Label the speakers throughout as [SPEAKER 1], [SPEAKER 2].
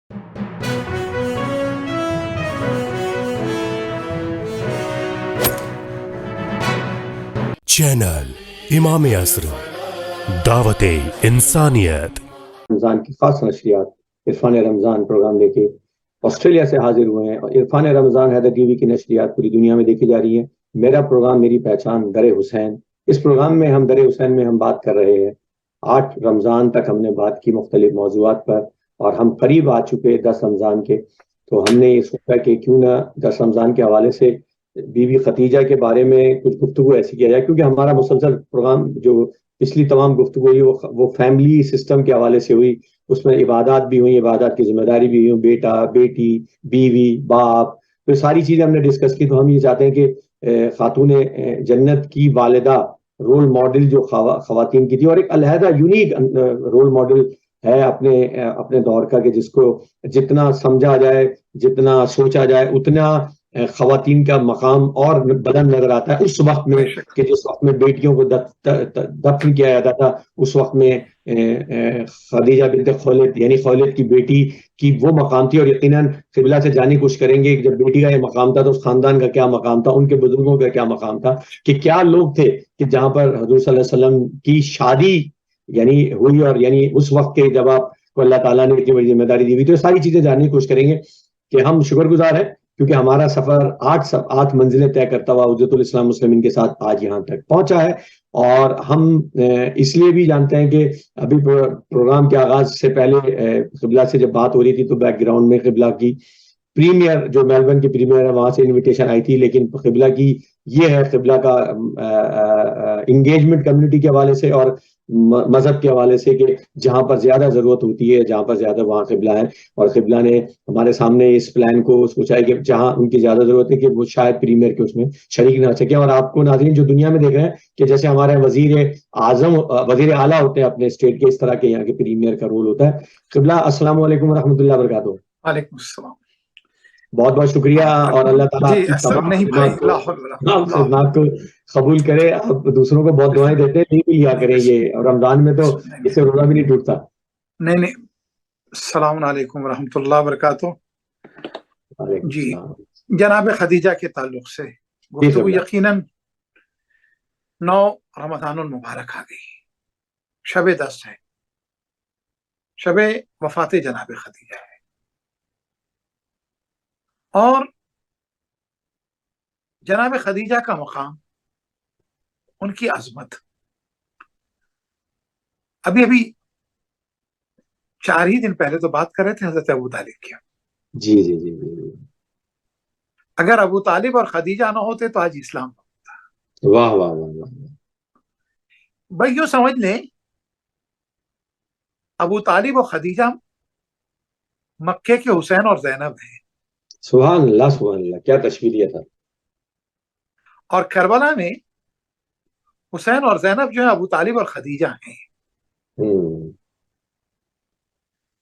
[SPEAKER 1] Channel امام عصر دعوت انسانیت
[SPEAKER 2] رمضان کی خاص نشریات عرفان رمضان پروگرام لے کے آسٹریلیا سے حاضر ہوئے ہیں، اور عرفان رمضان حیدر ٹی وی کی نشریات پوری دنیا میں دیکھی جا رہی ہیں۔ میرا پروگرام میری پہچان در حسین، اس پروگرام میں ہم در حسین میں ہم بات کر رہے ہیں 8 رمضان تک ہم نے بات کی مختلف موضوعات پر، اور ہم قریب آ چکے 10 رمضان کے، تو ہم نے یہ سوچا کہ کیوں نہ 10 رمضان کے حوالے سے بی بی خدیجہ کے بارے میں کچھ گفتگو ایسی کیا جائے، کیونکہ ہمارا مسلسل پروگرام جو پچھلی تمام گفتگو ہوئی وہ فیملی سسٹم کے حوالے سے ہوئی، اس میں عبادات بھی ہوئی، عبادات کی ذمہ داری بھی ہوئی، بیٹا بیٹی بیوی باپ، تو ساری چیزیں ہم نے ڈسکس کی۔ تو ہم یہ چاہتے ہیں کہ خاتون جنت کی والدہ رول ماڈل جو خواتین کی تھی، اور ایک علیحدہ یونیک رول ماڈل ہے اپنے دور کا، کہ جس کو جتنا سمجھا جائے جتنا سوچا جائے اتنا خواتین کا مقام اور بلند نظر آتا ہے اس وقت میں، کہ جس وقت میں بیٹیوں کو دفن کیا جاتا تھا، اس وقت میں خدیجہ بنت خولد یعنی خولد کی بیٹی کی وہ مقام تھی، اور یقیناً قبلہ سے جاننے کی کوشش کریں گے کہ جب بیٹی کا یہ مقام تھا تو اس خاندان کا کیا مقام تھا، ان کے بزرگوں کا کیا مقام تھا، کہ کیا لوگ تھے کہ جہاں پر حضور صلی اللہ علیہ وسلم کی شادی یعنی ہوئی، اور یعنی اس وقت کے جب آپ کو اللہ تعالیٰ نے اتنی بڑی ذمہ داری دی ہوئی، تو یہ ساری چیزیں جاننے کی کوشش کریں گے۔ کہ ہم شکر گزار ہیں کیونکہ ہمارا سفر 8 منزلیں طے کرتا ہوا حجت الاسلام مسلمین کے ساتھ آج یہاں تک پہنچا ہے، اور ہم اس لیے بھی جانتے ہیں کہ ابھی پروگرام کے آغاز سے پہلے قبلہ سے جب بات ہو رہی تھی تو بیک گراؤنڈ میں قبلہ کی پریمیئر جو میلبرن کی پریمیئر ہے وہاں سے انویٹیشن آئی تھی، لیکن قبلہ کی یہ ہے قبلہ کا انگیجمنٹ کمیونٹی کے حوالے سے اور مذہب کے حوالے سے کہ جہاں پر زیادہ ضرورت ہوتی ہے جہاں پر زیادہ وہاں قبلہ ہے، اور قبلہ نے ہمارے سامنے اس پلان کو سوچا ہے کہ جہاں ان کی زیادہ ضرورت ہے کہ وہ شاید پریمیئر کے اس میں شریک نہ سکے۔ اور آپ کو ناظرین جو دنیا میں دیکھ رہے ہیں کہ جیسے ہمارے وزیر اعظم وزیر اعلیٰ ہوتے ہیں اپنے اسٹیٹ کے، اس طرح کے یہاں کے پریمیئر کا رول ہوتا ہے۔ قبلہ السلام علیکم ورحمۃ اللہ وبرکاتہ۔
[SPEAKER 3] وعلیکم السلام،
[SPEAKER 2] بہت بہت شکریہ، اور اللہ تعالیٰ آپ
[SPEAKER 3] جی
[SPEAKER 2] کی
[SPEAKER 3] اصل نہیں بھائی،
[SPEAKER 2] خدمات کو قبول کرے۔ آپ دوسروں کو بہت دعائیں دیتے ہیں، نہیں بھی لیا کریں یہ، اور رمضان میں تو اس سے روزہ بھی نہیں ٹوٹتا۔
[SPEAKER 3] نہیں، السلام علیکم ورحمۃ اللہ وبرکاتہ۔ جی جناب خدیجہ کے تعلق سے گفتگو یقیناً 9 رمضان المبارک آ گئی، شب 10 ہے، شب وفات جناب خدیجہ ہے، اور جناب خدیجہ کا مقام، ان کی عظمت، ابھی 4 ہی دن پہلے تو بات کر رہے تھے حضرت ابو طالب کی۔
[SPEAKER 2] جی جی جی،
[SPEAKER 3] اگر ابو طالب اور خدیجہ نہ ہوتے تو آج اسلام نہ ہوتا۔
[SPEAKER 2] واہ واہ واہ،
[SPEAKER 3] بھائی یوں سمجھ لیں، ابو طالب اور خدیجہ مکے کے حسین اور زینب ہیں،
[SPEAKER 2] سبحان اللہ، کیا تشبیہ تھا۔
[SPEAKER 3] اور کربلا میں حسین اور زینب جو ہے ابو طالب اور خدیجہ ہیں۔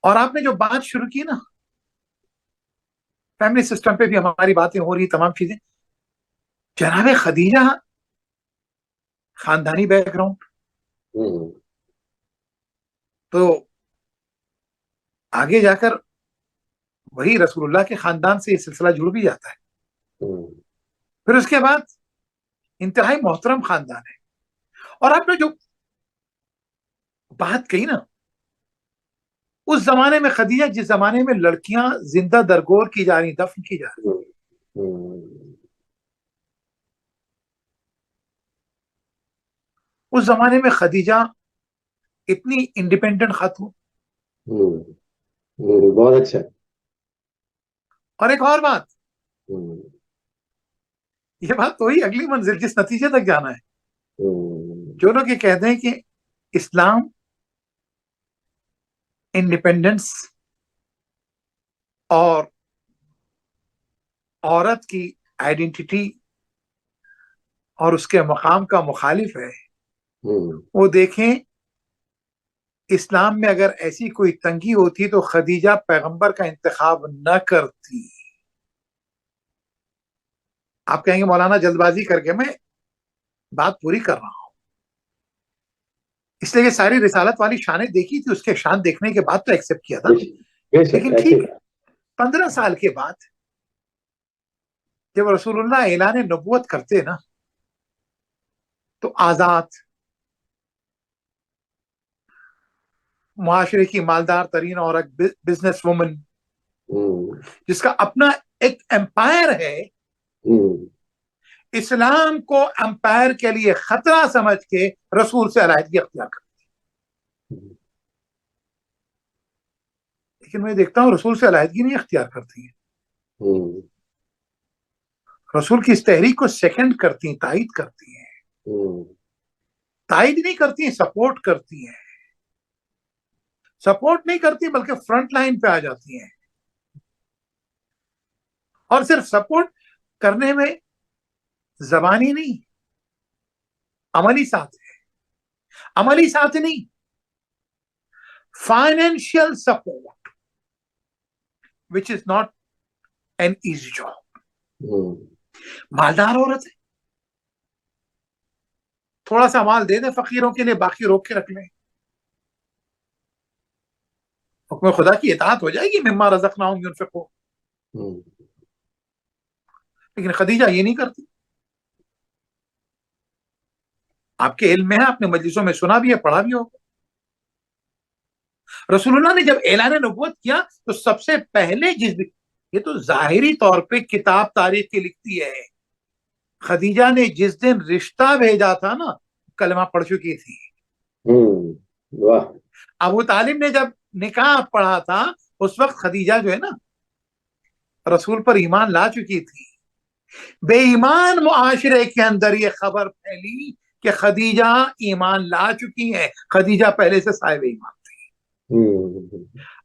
[SPEAKER 3] اور آپ نے جو بات شروع کی نا، فیملی سسٹم پہ بھی ہماری باتیں ہو رہی، تمام چیزیں، جناب خدیجہ خاندانی بیک گراؤنڈ، تو آگے جا کر وہی رسول اللہ کے خاندان سے یہ سلسلہ جڑ بھی جاتا ہے۔ پھر اس کے بعد انتہائی محترم خاندان ہے۔ اور آپ نے جو بات کہی نا، اس زمانے میں خدیجہ، جس زمانے میں لڑکیاں زندہ درگور کی جا رہی، دفن کی جا رہی، اس زمانے میں خدیجہ اتنی انڈیپینڈنٹ خاتون۔
[SPEAKER 2] بہت اچھا۔
[SPEAKER 3] اور ایک اور بات، یہ بات تو ہی اگلی منزل جس نتیجے تک جانا ہے، جو لوگ یہ کہتے ہیں کہ اسلام انڈیپینڈنس اور عورت کی آئیڈینٹی اور اس کے مقام کا مخالف ہے، وہ دیکھیں اسلام میں اگر ایسی کوئی تنگی ہوتی تو خدیجہ پیغمبر کا انتخاب نہ کرتی۔ آپ کہیں گے مولانا جلد بازی کر کے، میں بات پوری کر رہا ہوں، اس لیے یہ ساری رسالت والی شانیں دیکھی تھی، اس کے شان دیکھنے کے بعد تو ایکسپٹ کیا تھا لیکن ٹھیک 15 سال کے بعد جب رسول اللہ اعلان نبوت کرتے نا تو آزاد معاشرے کی مالدار ترین عورت، بزنس وومن جس کا اپنا ایک امپائر ہے، اسلام کو امپائر کے لیے خطرہ سمجھ کے رسول سے علیحدگی اختیار کرتی، لیکن میں دیکھتا ہوں رسول سے علیحدگی نہیں اختیار کرتی ہیں، رسول کی اس تحریک کو سیکنڈ کرتی ہیں، تائید کرتی ہیں، تائید نہیں کرتی ہیں، سپورٹ کرتی ہیں، سپورٹ نہیں کرتی بلکہ فرنٹ لائن پہ آ جاتی ہیں، اور صرف سپورٹ کرنے میں زبانی نہیں، عملی ساتھ ہے، عملی ساتھ نہیں، financial support which is not an easy job۔ مالدار عورت ہے، تھوڑا سا مال دے دیں فقیروں کے لیے، باقی روک کے رکھ لیں، حکم خدا کی اطاعت ہو جائے گی، مما رزقناہم ينفقون۔ لیکن خدیجہ یہ نہیں کرتی، آپ کے علم میں ہے، آپ نے مجلسوں میں سنا بھی ہے، پڑھا بھی ہوگا، رسول اللہ نے جب اعلان نبوت کیا تو سب سے پہلے یہ تو ظاہری طور پہ کتاب تاریخ کی لکھتی ہے، خدیجہ نے جس دن رشتہ بھیجا تھا نا کلمہ پڑھ چکی تھی، ابو طالب نے جب نکاح پڑھا تھا اس وقت خدیجہ جو ہے نا رسول پر ایمان لا چکی تھی، بے ایمان معاشرے کے اندر یہ خبر پھیلی کہ خدیجہ ایمان لا چکی ہیں، خدیجہ پہلے سے صاحب ایمان تھی،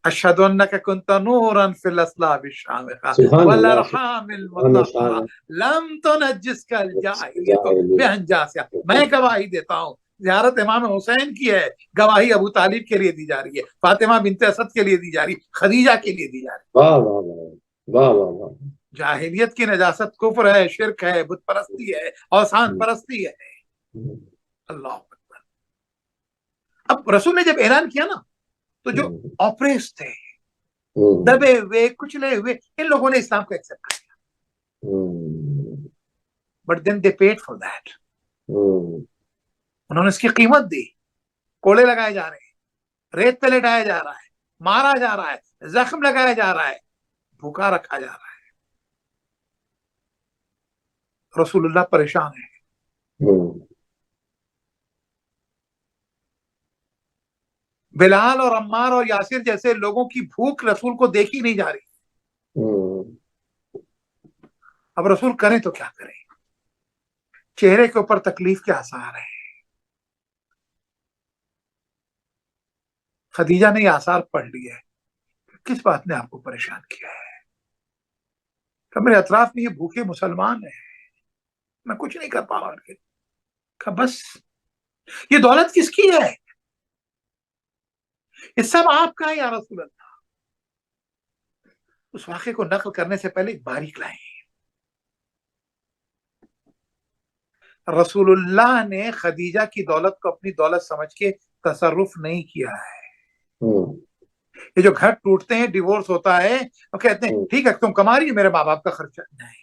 [SPEAKER 3] اشہد انک کنت نورا فی الاصلاب الشامخہ والارحام المطہرہ لم تنجسک الجاہلیۃ بانجاسها۔ میں گواہی دیتا ہوں، زیارت امام حسین کی ہے، گواہی ابو طالب کے لیے دی جا رہی ہے، فاطمہ بنت اسد کے لیے دی جا رہی ہے، خدیجہ کے لیے دی جا رہی ہے۔
[SPEAKER 2] واہ واہ واہ واہ واہ،
[SPEAKER 3] جاہلیت کی نجاست کفر ہے، شرک ہے، بت پرستی ہے، اوثان پرستی ہے۔ اللہ اکبر۔ اب رسول نے جب اعلان کیا نا تو جو آپریس تھے، دبے ہوئے، کچلے ہوئے، ان لوگوں نے اسلام کو ایکسپٹ کر لیا، but then they paid for that, انہوں نے اس کی قیمت دی، کوڑے لگائے جا رہے ہیں، ریت پہ لٹایا جا رہا ہے، مارا جا رہا ہے، زخم لگایا جا رہا ہے، بھوکا رکھا جا رہا ہے، رسول اللہ پریشان ہے۔ بلال اور عمار اور یاسر جیسے لوگوں کی بھوک رسول کو دیکھی نہیں جا رہی، اب رسول کریں تو کیا کریں، چہرے کے اوپر تکلیف کے آثار ہیں۔ خدیجہ نے یہ آثار پڑھ لیے، کس بات نے آپ کو پریشان کیا ہے، کہ میرے اطراف میں یہ بھوکے مسلمان ہیں، میں کچھ نہیں کر پا رہا ان کے، کہ بس یہ دولت کس کی ہے، یہ سب آپ کا ہے یا رسول اللہ۔ اس واقعے کو نقل کرنے سے پہلے ایک باریک لائیں، رسول اللہ نے خدیجہ کی دولت کو اپنی دولت سمجھ کے تصرف نہیں کیا ہے۔ یہ جو گھر ٹوٹتے ہیں، ڈیورس ہوتا ہے، وہ کہتے ہیں ٹھیک ہے تم کما رہی ہے، میرے ماں باپ کا خرچہ نہیں،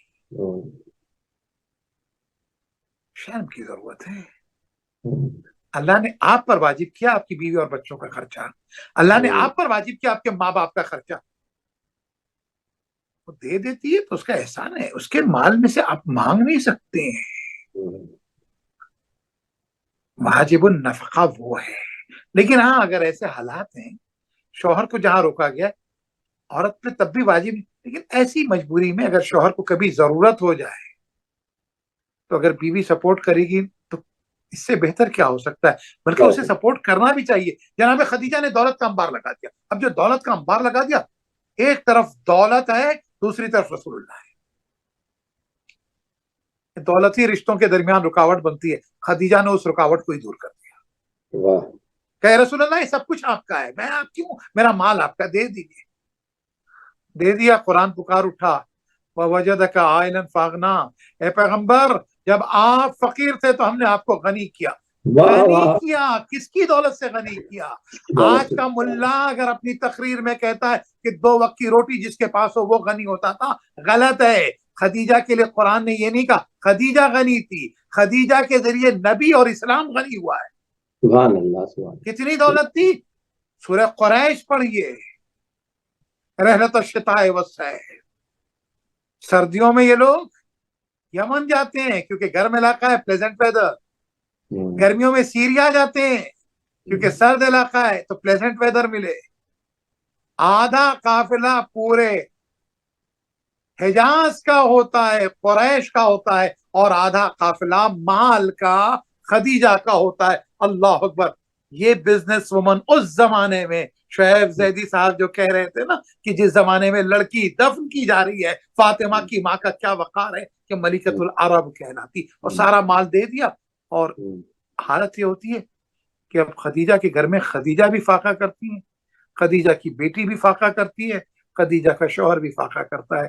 [SPEAKER 3] شرم کی ضرورت ہے۔ اللہ نے آپ پر واجب کیا آپ کی بیوی اور بچوں کا خرچہ، اللہ نے آپ پر واجب کیا آپ کے ماں باپ کا خرچہ، وہ دے دیتی ہے تو اس کا احسان ہے، اس کے مال میں سے آپ مانگ نہیں سکتے ہیں، واجب النفقہ وہ ہے۔ لیکن ہاں اگر ایسے حالات ہیں، شوہر کو جہاں روکا گیا عورت پہ تب بھی واجب، لیکن ایسی مجبوری میں اگر شوہر کو کبھی ضرورت ہو جائے تو اگر بیوی سپورٹ کرے گی تو اس سے بہتر کیا ہو سکتا ہے، بلکہ اسے سپورٹ کرنا بھی چاہیے۔ جناب خدیجہ نے دولت کا انبار لگا دیا، اب جو دولت کا انبار لگا دیا، ایک طرف دولت ہے، دوسری طرف رسول اللہ ہے، دولت ہی رشتوں کے درمیان رکاوٹ بنتی ہے، خدیجہ نے اس رکاوٹ کو ہی دور کر دیا، کہ رسول اللہ یہ سب کچھ آپ کا ہے، میں آپ کی ہوں، میرا مال آپ کا، دے دیجیے، دے دیا۔ قرآن پکار اٹھا، وَوَجَدَكَ عَائِلًا فَأَغْنَىٰ، اے پیغمبر جب آپ فقیر تھے تو ہم نے آپ کو غنی کیا،
[SPEAKER 2] واہ
[SPEAKER 3] غنی
[SPEAKER 2] واہ،
[SPEAKER 3] کیا، کس کی دولت سے غنی کیا؟ آج کا ملا اگر اپنی تقریر میں کہتا ہے کہ 2 وقت کی روٹی جس کے پاس ہو وہ غنی ہوتا تھا، غلط ہے۔ خدیجہ کے لیے قرآن نے یہ نہیں کہا خدیجہ غنی تھی، خدیجہ کے ذریعے نبی اور اسلام غنی ہوا ہے۔
[SPEAKER 2] سبحان اللہ، سبحان
[SPEAKER 3] کتنی دولت تھی؟ سورہ قریش پڑھیے، رحلت الشتاء والصیف۔ سردیوں میں یہ لوگ یمن جاتے ہیں کیونکہ گرم علاقہ ہے، پلیزنٹ ویدر۔
[SPEAKER 2] اللہ۔
[SPEAKER 3] گرمیوں میں سیریا جاتے ہیں کیونکہ سرد علاقہ ہے تو پلیزنٹ ویدر ملے۔ آدھا قافلہ پورے حجاز کا ہوتا ہے، قریش کا ہوتا ہے، اور آدھا قافلہ مال کا خدیجہ کا ہوتا ہے۔ اللہ اکبر۔ یہ بزنس وومن اس زمانے میں، شعیب زیدی صاحب جو کہہ رہے تھے نا کہ جس زمانے میں لڑکی دفن کی جا رہی ہے، فاطمہ کی ماں کا کیا وقار ہے کہ ملکۃ العرب کہلاتی، اور سارا مال دے دیا۔ اور حالت یہ ہوتی ہے کہ اب خدیجہ کے گھر میں خدیجہ بھی فاقہ کرتی ہیں، خدیجہ کی بیٹی بھی فاقہ کرتی ہے، خدیجہ کا شوہر بھی فاقہ کرتا ہے۔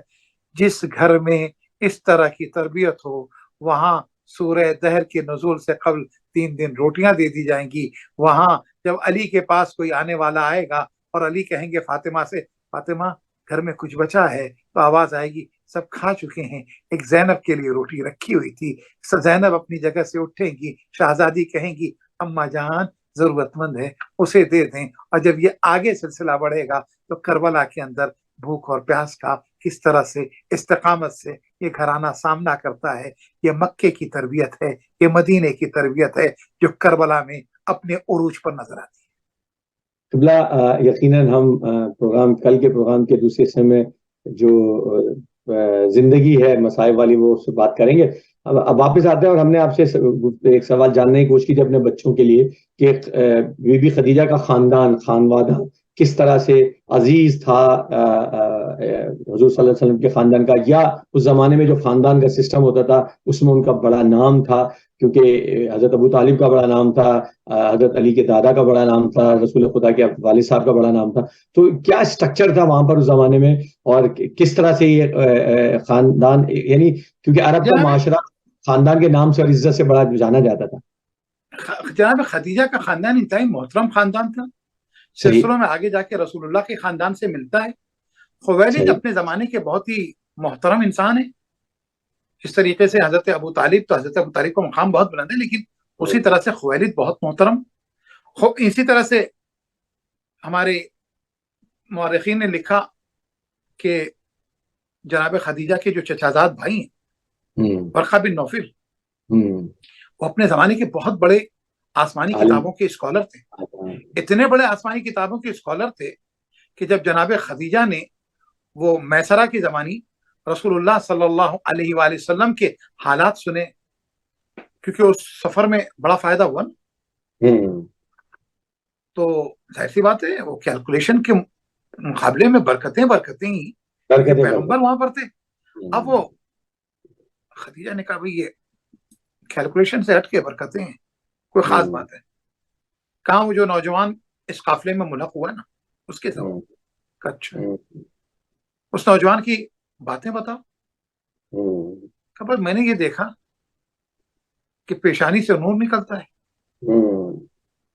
[SPEAKER 3] جس گھر میں اس طرح کی تربیت ہو وہاں سورہ دہر کے نزول سے قبل 3 دن روٹیاں دے دی جائیں گی۔ وہاں جب علی کے پاس کوئی آنے والا آئے گا اور علی کہیں گے فاطمہ سے فاطمہ گھر میں کچھ بچا ہے، تو آواز آئے گی سب کھا چکے ہیں، ایک زینب کے لیے روٹی رکھی ہوئی تھی۔ زینب اپنی جگہ سے اٹھیں گی، شہزادی کہیں گی اماں جان ضرورت مند ہے اسے دے دیں۔ اور جب یہ آگے سلسلہ بڑھے گا تو کربلا کے اندر بھوک اور پیاس کا کس طرح سے استقامت سے یہ گھرانہ سامنا کرتا ہے، یہ مکے کی تربیت ہے، یہ مدینے کی تربیت ہے جو کربلا میں اپنے عروج پر نظر آتی ہے۔
[SPEAKER 2] قبلہ یقیناً ہم پروگرام کل کے پروگرام کے دوسرے حصے میں جو زندگی ہے مصائب والی وہ اس سے بات کریں گے۔ اب واپس آتے ہیں، اور ہم نے آپ سے ایک سوال جاننے کی کوشش کی تھی اپنے بچوں کے لیے کہ بی بی خدیجہ کا خانوادہ کس طرح سے عزیز تھا حضور صلی اللہ علیہ وسلم کے خاندان کا، یا اس زمانے میں جو خاندان کا سسٹم ہوتا تھا اس میں ان کا بڑا نام تھا، کیونکہ حضرت ابو طالب کا بڑا نام تھا، حضرت علی کے دادا کا بڑا نام تھا، رسول خدا کے والد صاحب کا بڑا نام تھا۔ تو کیا اسٹرکچر تھا وہاں پر اس زمانے میں، اور کس طرح سے یہ خاندان، یعنی کیونکہ عرب کا معاشرہ خاندان کے نام سے اور عزت سے بڑا جانا جاتا تھا۔
[SPEAKER 3] جناب خدیجہ کا خاندان انتہائی محترم خاندان تھا، سلسلوں میں آگے جا کے رسول اللہ کے خاندان سے ملتا ہے۔ خویلد اپنے زمانے کے بہت ہی محترم انسان ہیں، اس طریقے سے حضرت ابو طالب، تو حضرت ابو طالب کا مقام بہت بلند ہے، لیکن اسی طرح سے خویلد بہت محترم۔ اسی طرح سے ہمارے مورخین نے لکھا کہ جناب خدیجہ کے جو چچازاد بھائی ہیں ورقہ بن نوفل، وہ اپنے زمانے کے بہت بڑے آسمانی کتابوں کے اسکالر تھے۔ اتنے بڑے آسمانی کتابوں کے اسکالر تھے کہ جب جناب خدیجہ نے وہ میسرہ کی زمانی رسول اللہ صلی اللہ علیہ وآلہ وسلم کے حالات سنے، کیونکہ اس سفر میں بڑا فائدہ ہوا نا، تو ظاہر سی بات ہے وہ کیلکولیشن کے مقابلے میں برکتیں ہی، پیغمبر وہاں پر تھے۔ اب وہ خدیجہ نے کہا بھئی یہ کیلکولیشن سے ہٹ کے برکتیں ہیں، کوئی خاص بات ہے۔ کہاں وہ جو نوجوان اس قافلے میں ملحق ہوا نا اس کے ساتھ، اچھا اس نوجوان کی باتیں بتاؤ۔ کہ میں نے یہ دیکھا کہ پیشانی سے نور نکلتا ہے،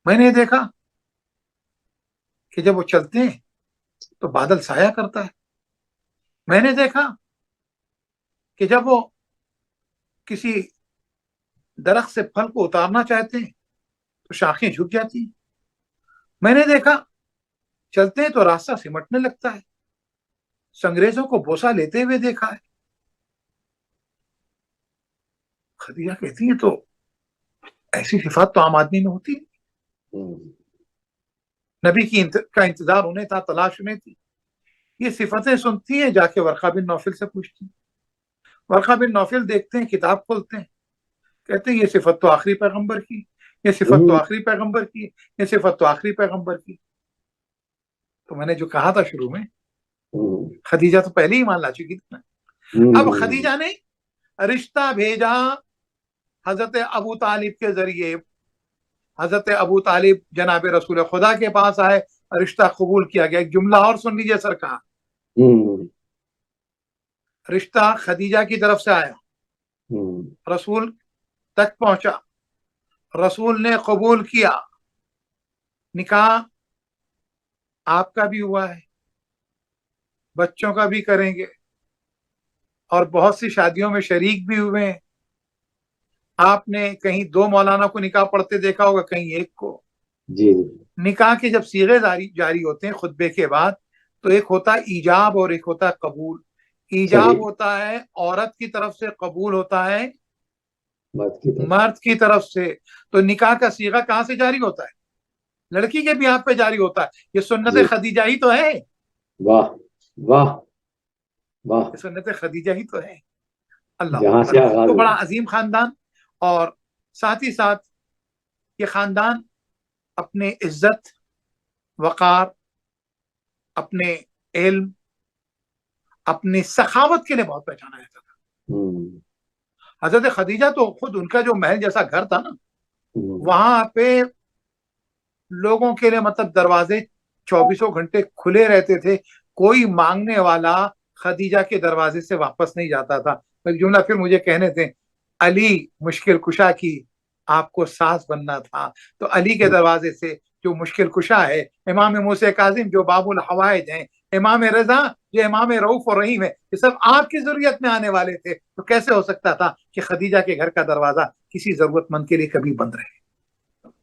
[SPEAKER 3] میں نے یہ دیکھا کہ جب وہ چلتے ہیں تو بادل سایہ کرتا ہے، میں نے دیکھا کہ جب وہ کسی درخت سے پھل کو اتارنا چاہتے ہیں تو شاخیں جھک جاتی ہیں، میں نے دیکھا چلتے ہیں تو راستہ سمٹنے لگتا ہے، سنگریزوں کو بوسہ لیتے ہوئے دیکھا ہے۔ خدیجہ کہتی ہیں تو ایسی صفات تو عام آدمی میں ہوتی ہے، نبی کا انتظار انہیں تھا، تلاش انہیں تھی۔ یہ صفتیں سنتی ہیں، جا کے ورقہ بن نوفل سے پوچھتی ہیں۔ ورقہ بن نوفل دیکھتے ہیں، کتاب کھولتے ہیں، کہتے ہیں یہ صفت تو آخری پیغمبر کی، یہ صفت تو آخری پیغمبر کی، یہ صفت تو آخری پیغمبر کی۔ تو میں نے جو کہا تھا شروع میں، خدیجہ تو پہلے ہی مان لا چکی تھی نا۔ اب خدیجہ نے رشتہ بھیجا حضرت ابو طالب کے ذریعے، حضرت ابو طالب جناب رسول خدا کے پاس آئے، رشتہ قبول کیا گیا۔ ایک جملہ اور سن لیجیے سرکار، رشتہ خدیجہ کی طرف سے آیا، رسول تک پہنچا، رسول نے قبول کیا، نکاح آپ کا بھی ہوا ہے، بچوں کا بھی کریں گے، اور بہت سی شادیوں میں شریک بھی ہوئے ہیں. آپ نے کہیں 2 مولانا کو نکاح پڑھتے دیکھا ہوگا، کہیں ایک کو.
[SPEAKER 2] جی
[SPEAKER 3] نکاح کے جب صیغے جاری ہوتے ہیں خطبے کے بعد، تو ایک ہوتا ہے ایجاب اور ایک ہوتا ہے قبول. ایجاب
[SPEAKER 2] صحیح.
[SPEAKER 3] ہوتا ہے عورت کی طرف سے، قبول ہوتا ہے
[SPEAKER 2] بات کی طرف.
[SPEAKER 3] مرد کی طرف سے. تو نکاح کا صیغہ کہاں سے جاری ہوتا ہے؟ لڑکی کے بیاہ پہ جاری ہوتا ہے. یہ سنت
[SPEAKER 2] جی.
[SPEAKER 3] خدیجہ ہی تو ہے.
[SPEAKER 2] واہ واہ واہ.
[SPEAKER 3] یہ سنت خدیجہ ہی تو ہے. اللہ
[SPEAKER 2] جہاں
[SPEAKER 3] اکبر.
[SPEAKER 2] سے آغاز
[SPEAKER 3] تو
[SPEAKER 2] ہوا.
[SPEAKER 3] بڑا عظیم خاندان، اور ساتھ ہی ساتھ یہ خاندان اپنے عزت، وقار، اپنے علم، اپنی سخاوت کے لیے بہت پہچانا جاتا تھا. حضرت خدیجہ تو خود ان کا جو محل جیسا گھر تھا نا، وہاں پہ لوگوں کے لیے مطلب دروازے 24 گھنٹے کھلے رہتے تھے. کوئی مانگنے والا خدیجہ کے دروازے سے واپس نہیں جاتا تھا. ایک جملہ پھر مجھے کہنے تھے، علی مشکل کشا کی آپ کو ساز بننا تھا. تو علی کے دروازے سے جو مشکل کشا ہے، امام موسیٰ کاظم جو باب الحوائج ہیں، امام رضا جو امام رؤوف اور رحیم ہے، یہ سب آپ کی ضروریت میں آنے والے تھے. تو کیسے ہو سکتا تھا کہ خدیجہ کے گھر کا دروازہ کسی ضرورت مند کے لیے کبھی بند رہے؟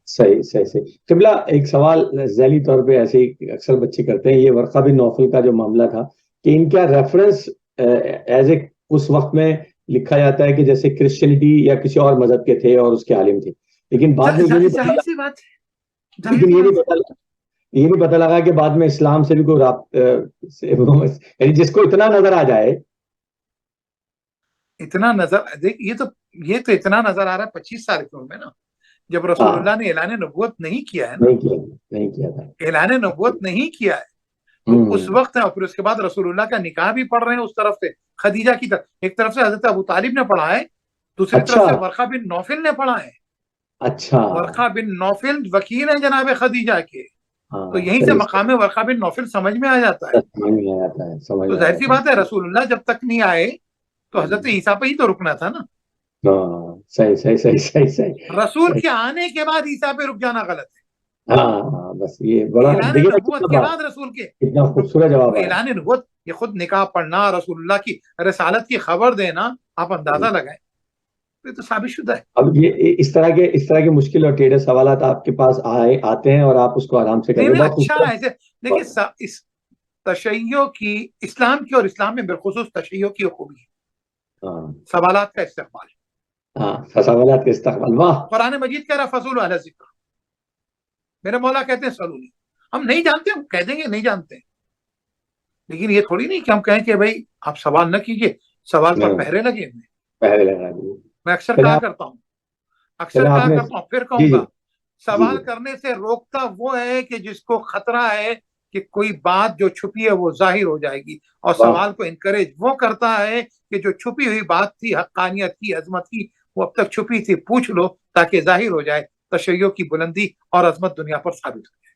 [SPEAKER 2] صحیح صحیح صحیح. قبلہ ایک سوال ذیلی طور پہ ایسے ہی اکثر بچے کرتے ہیں، یہ ورقہ بن نوفل کا جو معاملہ تھا، کہ ان کا ریفرنس ایز اے اس وقت میں لکھا جاتا ہے کہ جیسے کرسچینٹی یا کسی اور مذہب کے تھے اور اس کے عالم تھے، لیکن بعد میں
[SPEAKER 3] ظاہر سی بات ہے،
[SPEAKER 2] لیکن یہ نہیں پتہ لگا کہ بعد میں اسلام سے بھی کوئی یعنی جس کو اتنا نظر آ جائے،
[SPEAKER 3] اتنا نظر دیکھ، یہ تو اتنا نظر آ رہا ہے 25 سال کی عمر میں نا، جب رسول اللہ نے اعلان نبوت نہیں کیا ہے نا،
[SPEAKER 2] نہیں کیا تھا،
[SPEAKER 3] اعلان نبوت نہیں کیا ہے، تو اس وقت ہے. اور پھر اس کے بعد رسول اللہ کا نکاح بھی پڑھ رہے ہیں اس طرف سے خدیجہ کی طرف. ایک طرف سے حضرت ابو طالب نے پڑھا ہے، دوسری طرف سے ورقہ بن نوفل نے پڑھا ہے.
[SPEAKER 2] اچھا.
[SPEAKER 3] ورقہ بن نوفل وکیل ہیں جناب خدیجہ کے. تو یہیں سے مقام ورقہ بن نوفل سمجھ میں آ جاتا ہے. تو ظاہر سی بات ہے رسول اللہ جب تک نہیں آئے تو حضرت عیسیٰ پہ ہی تو رکنا تھا نا.
[SPEAKER 2] صحیح صحیح صحیح صحیح صحیح.
[SPEAKER 3] رسول کے آنے کے بعد عیسیٰ پہ رک جانا غلط ہے.
[SPEAKER 2] ہاں بس یہ بڑا
[SPEAKER 3] اعلان نبوت کے بعد رسول کے
[SPEAKER 2] اتنا خوبصورت جواب ہے.
[SPEAKER 3] اعلان نبوت، یہ خود نکاح پڑھنا، رسول اللہ کی رسالت کی خبر دینا، آپ اندازہ لگائیں، یہ تو ثابت شدہ ہے.
[SPEAKER 2] اب یہ اس طرح کے مشکل اور ٹیڑھے سوالات آپ کے پاس آتے ہیں اور آپ اس کو آرام سے کریں.
[SPEAKER 3] اچھا ایسے دیکھیں، اس تشیع کی، اسلام کی اور اسلام میں بالخصوص تشیع کی خوبی ہے سوالات کا استقبال.
[SPEAKER 2] سوالات کا استقبال. واہ.
[SPEAKER 3] قرآن مجید کہہ رہا فضول اہل ذکر، میرے مولا کہتے ہیں سلونی. ہم نہیں جانتے، ہم کہہ دیں گے نہیں جانتے، لیکن یہ تھوڑی نہیں کہ ہم کہیں کہ بھائی آپ سوال نہ کیجئے، سوال پر پہرے لگے ہوئے.
[SPEAKER 2] پہرے لگا دیے.
[SPEAKER 3] میں اکثر کہا کرتا ہوں، پھر کہوں گا، سوال کرنے سے روکتا وہ ہے کہ جس کو خطرہ ہے کہ کوئی بات جو چھپی ہے وہ ظاہر ہو جائے گی، اور سوال کو انکریج وہ کرتا ہے کہ جو چھپی ہوئی بات تھی، حقانیت کی، عظمت کی، وہ اب تک چھپی تھی، پوچھ لو تاکہ ظاہر ہو جائے. تشیع کی بلندی اور عظمت دنیا پر ثابت ہو جائے.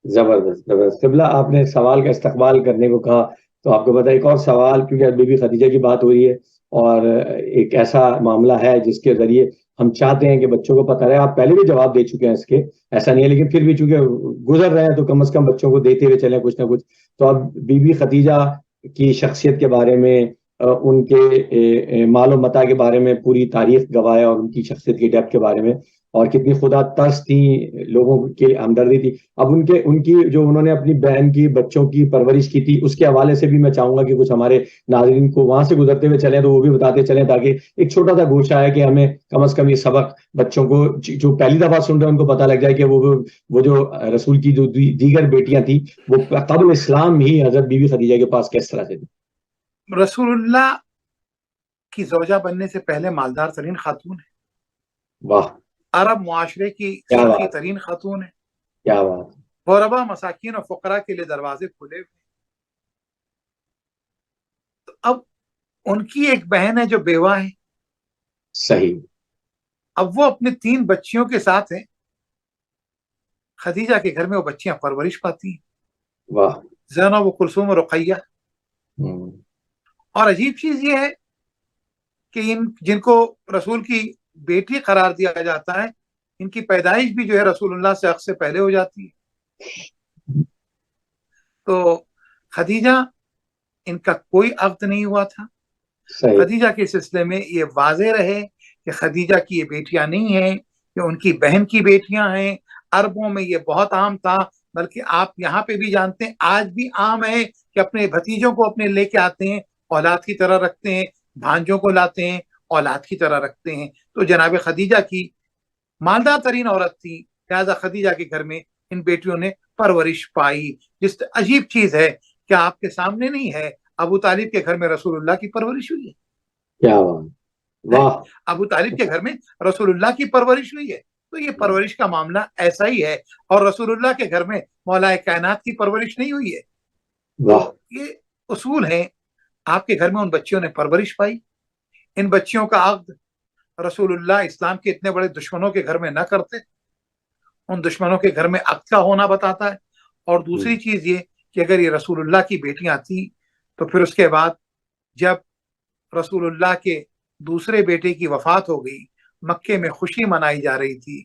[SPEAKER 2] زبردست زبردست. قبلہ آپ نے سوال کا استقبال کرنے کو کہا تو آپ کو پتا ایک اور سوال، کیونکہ بی بی خدیجہ کی بات ہو رہی ہے اور ایک ایسا معاملہ ہے جس کے ذریعے ہم چاہتے ہیں کہ بچوں کو پتہ رہے. آپ پہلے بھی جواب دے چکے ہیں اس کے، ایسا نہیں ہے، لیکن پھر بھی چونکہ گزر رہے ہیں تو کم از کم بچوں کو دیتے ہوئے چلیں کچھ نہ کچھ. تو اب بی بی خدیجہ کی شخصیت کے بارے میں، ان کے مال و متاع کے بارے میں پوری تاریخ گواہ ہے، اور ان کی شخصیت کی ڈیپتھ کے بارے میں، اور کتنی خدا ترس تھی، لوگوں کی ہمدردی تھی. اب ان کی جو انہوں نے اپنی بہن کی، بچوں کی پرورش کی تھی، اس کے حوالے سے بھی میں چاہوں گا کہ کچھ ہمارے ناظرین کو وہاں سے گزرتے ہوئے چلیں تو وہ بھی بتاتے چلیں، تاکہ ایک چھوٹا سا گوشہ ہے کہ ہمیں کم از کم یہ سبق بچوں کو جو پہلی دفعہ سن رہے ہیں ان کو پتہ لگ جائے کہ وہ جو رسول کی جو دیگر بیٹیاں تھیں وہ قبل اسلام ہی حضرت بی بی خدیجہ کے پاس کس طرح سے تھی.
[SPEAKER 3] رسول اللہ کی زوجہ بننے سے پہلے مالدار ترین خاتون ہے.
[SPEAKER 2] واہ.
[SPEAKER 3] عرب معاشرے کی سخی ترین خاتون ہے.
[SPEAKER 2] کیا بات.
[SPEAKER 3] غربا، مساکین اور فقراء کے لیے دروازے کھلے ہوئے. تو اب ان کی ایک بہن ہے جو بیوہ ہے.
[SPEAKER 2] صحیح.
[SPEAKER 3] اب وہ اپنے 3 بچیوں کے ساتھ ہیں. خدیجہ کے گھر میں وہ بچیاں پرورش پاتی ہیں.
[SPEAKER 2] واہ.
[SPEAKER 3] زینب و کلثوم و رقیہ. اور عجیب چیز یہ ہے کہ جن کو رسول کی بیٹی قرار دیا جاتا ہے، ان کی پیدائش بھی جو ہے رسول اللہ سے عقد سے پہلے ہو جاتی ہے. تو خدیجہ ان کا کوئی عقد نہیں ہوا تھا. خدیجہ کے سلسلے میں یہ واضح رہے کہ خدیجہ کی یہ بیٹیاں نہیں ہیں، یہ ان کی بہن کی بیٹیاں ہیں. عربوں میں یہ بہت عام تھا، بلکہ آپ یہاں پہ بھی جانتے ہیں آج بھی عام ہے کہ اپنے بھتیجوں کو اپنے لے کے آتے ہیں، اولاد کی طرح رکھتے ہیں، بھانجوں کو لاتے ہیں، اولاد کی طرح رکھتے ہیں. تو جناب خدیجہ کی مالدار ترین عورت تھی، لہٰذا خدیجہ کے گھر میں ان بیٹیوں نے پرورش پائی. جس عجیب چیز ہے کہ آپ کے سامنے نہیں ہے، ابو طالب کے گھر میں رسول اللہ کی پرورش ہوئی ہے.
[SPEAKER 2] کیا واہ،
[SPEAKER 3] ابو طالب کے گھر میں رسول اللہ کی پرورش ہوئی ہے. تو یہ پرورش کا معاملہ ایسا ہی ہے، اور رسول اللہ کے گھر میں مولا کائنات کی پرورش نہیں ہوئی ہے. تو یہ اصول ہیں. آپ کے گھر میں ان بچیوں نے پرورش پائی. ان بچیوں کا عقد رسول اللہ اسلام کے اتنے بڑے دشمنوں کے گھر میں نہ کرتے. ان دشمنوں کے گھر میں عقد کا ہونا بتاتا ہے. اور دوسری چیز یہ کہ اگر یہ رسول اللہ کی بیٹیاں تھیں تو پھر اس کے بعد جب رسول اللہ کے دوسرے بیٹے کی وفات ہو گئی، مکے میں خوشی منائی جا رہی تھی.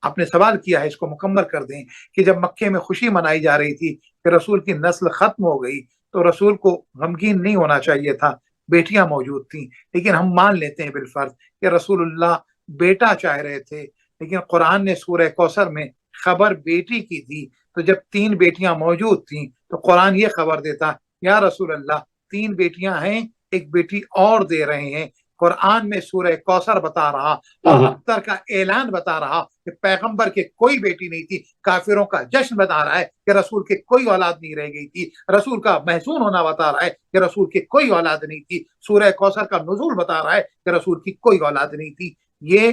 [SPEAKER 3] آپ نے سوال کیا ہے، اس کو مکمل کر دیں کہ جب مکے میں خوشی منائی جا رہی تھی کہ رسول کی نسل ختم ہو گئی، تو رسول کو غمگین نہیں ہونا چاہیے تھا. بیٹیاں موجود تھیں، لیکن ہم مان لیتے ہیں بالفرض کہ رسول اللہ بیٹا چاہ رہے تھے، لیکن قرآن نے سورہ کوثر میں خبر بیٹی کی دی. تو جب 3 بیٹیاں موجود تھیں تو قرآن یہ خبر دیتا، یا رسول اللہ 3 بیٹیاں ہیں، ایک بیٹی اور دے رہے ہیں. قرآن میں سورہ کوثر بتا رہا اور اختر کا اعلان بتا رہا کہ پیغمبر کے کوئی بیٹی نہیں تھی. کافروں کا جشن بتا رہا ہے کہ رسول کے کوئی اولاد نہیں رہ گئی تھی. رسول کا محزون ہونا بتا رہا ہے کہ رسول کے کوئی اولاد نہیں تھی. سورہ کوثر کا نزول بتا رہا ہے کہ رسول کی کوئی اولاد نہیں تھی. یہ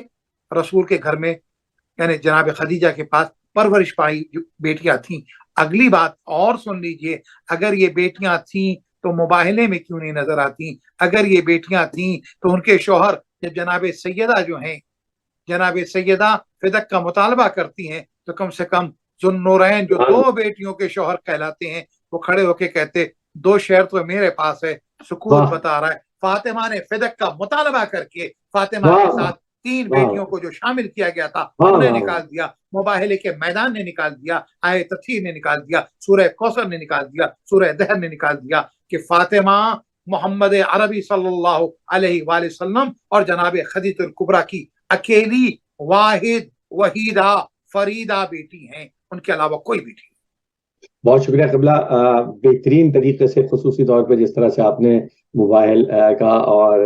[SPEAKER 3] رسول کے گھر میں یعنی جناب خدیجہ کے پاس پرورش پائی بیٹیاں تھیں. اگلی بات اور سن لیجئے، اگر یہ بیٹیاں تھیں تو مباہلے میں کیوں نہیں نظر آتی؟ اگر یہ بیٹیاں تھیں تو ان کے شوہر جب جناب سیدہ جو ہیں، جناب سیدہ فدق کا مطالبہ کرتی ہیں، تو کم سے کم ذوالنورین جو 2 بیٹیوں کے شوہر کہلاتے ہیں، وہ کھڑے ہو کے کہتے 2 شعر تو میرے پاس ہے. سکوت بتا رہا ہے فاطمہ نے فدق کا مطالبہ کر کے فاطمہ کے ساتھ 3 بیٹیوں کو جو شامل کیا گیا تھا انہیں نکال دیا، مباہلے کے میدان نے نکال دیا، آئے تطہیر نے نکال دیا، سورہ کوثر نے نکال دیا، سورہ دہر نے نکال دیا کہ فاطمہ محمد عربی صلی اللہ علیہ وآلہ وسلم اور جناب خدیجہ الکبریٰ کی اکیلی واحد وحیدہ فریدہ بیٹی ہیں، ان کے علاوہ کوئی بیٹی نہیں.
[SPEAKER 2] بہت شکریہ قبلہ، بہترین طریقے سے خصوصی طور پہ جس طرح سے آپ نے موبائل کا اور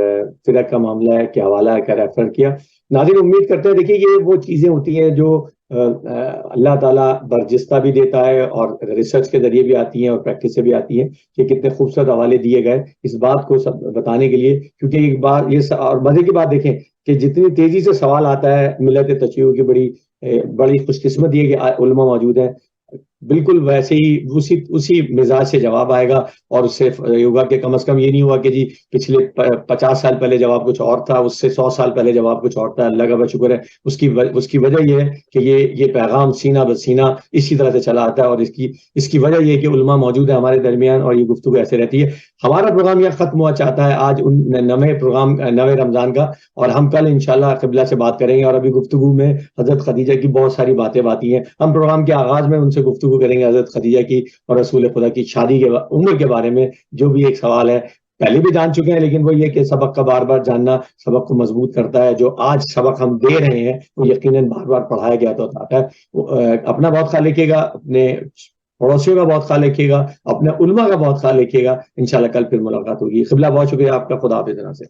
[SPEAKER 2] فرق کا معاملہ کے حوالہ کا ریفر کیا. ناظرین امید کرتے ہیں، دیکھیے یہ وہ چیزیں ہوتی ہیں جو اللہ تعالیٰ برجستہ بھی دیتا ہے اور ریسرچ کے ذریعے بھی آتی ہیں اور پریکٹس سے بھی آتی ہیں کہ کتنے خوبصورت حوالے دیے گئے اس بات کو سب بتانے کے لیے. کیونکہ ایک بات یہ اور مزے کی بات دیکھیں کہ جتنی تیزی سے سوال آتا ہے، ملت تشیع کی بڑی خوش قسمت یہ کہ علماء موجود ہیں، بالکل ویسے ہی اسی مزاج سے جواب آئے گا. اور اس سے یہ ہوگا کہ کم از کم یہ نہیں ہوا کہ جی پچھلے 50 سال پہلے جواب کچھ اور تھا، اس سے 100 سال پہلے جواب کچھ اور تھا. اللہ کا بہت شکر ہے، اس کی وجہ یہ ہے کہ یہ پیغام سینہ بسینہ اسی طرح سے چلا آتا ہے. اور اس کی وجہ یہ ہے کہ علماء موجود ہیں ہمارے درمیان اور یہ گفتگو ایسے رہتی ہے. ہمارا پروگرام یہ ختم ہوا چاہتا ہے آج نوے رمضان کا، اور ہم کل انشاءاللہ قبلہ سے بات کریں گے. اور ابھی گفتگو میں حضرت خدیجہ کی بہت ساری باتیں باتی ہیں. ہم پروگرام کے آغاز میں ان سے گفتگو کریں گے حضرت خدیجہ کی اور رسول خدا کی شادی کے عمر کے بارے میں، جو بھی ایک سوال ہے پہلے بھی جان چکے ہیں، لیکن وہ یہ کہ سبق کا بار بار جاننا سبق کو مضبوط کرتا ہے. جو آج سبق ہم دے رہے ہیں وہ یقیناً بار بار پڑھایا گیا تو آتا ہے. اپنا بہت خیال رکھیے گا، اپنے پڑوسیوں کا بہت خیال رکھیے گا، اپنے علماء کا بہت خیال رکھیے گا. انشاءاللہ کل پھر ملاقات ہوگی. قبلہ بہت شکریہ آپ کا. خدا حافظ.